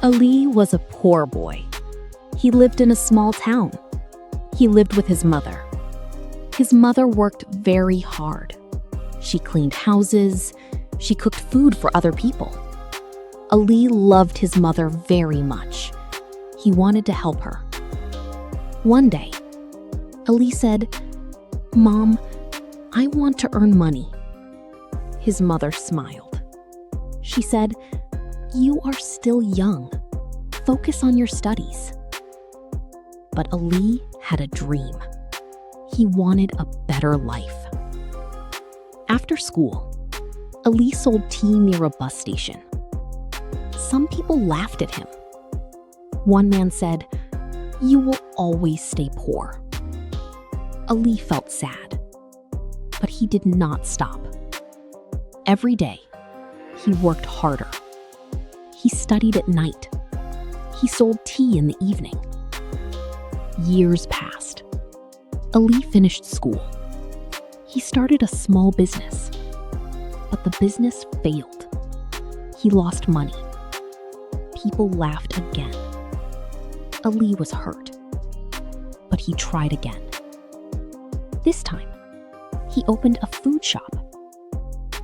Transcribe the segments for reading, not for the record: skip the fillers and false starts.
Ali was a poor boy. He lived in a small town. He lived with his mother. His mother worked very hard. She cleaned houses. She cooked food for other people. Ali loved his mother very much. He wanted to help her. One day, Ali said, "Mom, I want to earn money." His mother smiled. She said, "You are still young. Focus on your studies." But Ali had a dream. He wanted a better life. After school, Ali sold tea near a bus station. Some people laughed at him. One man said, "You will always stay poor." Ali felt sad, but he did not stop. Every day, he worked harder. He studied at night. He sold tea in the evening. Years passed. Ali finished school. He started a small business, but the business failed. He lost money. People laughed again. Ali was hurt, but he tried again. This time, he opened a food shop.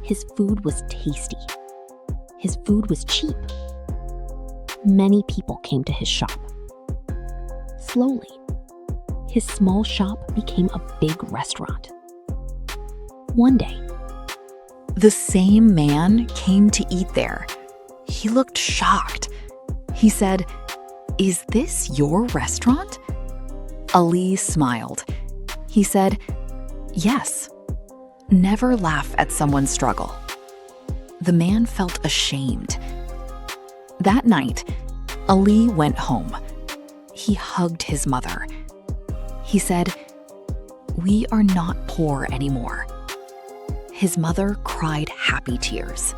His food was tasty. His food was cheap. Many people came to his shop. Slowly, his small shop became a big restaurant. One day, The same man came to eat there. He looked shocked. He said, "Is this your restaurant?" Ali smiled. He said, "Yes. Never laugh at someone's struggle." The man felt ashamed. That night, Ali went home. He hugged his mother. He said, "We are not poor anymore." His mother cried happy tears.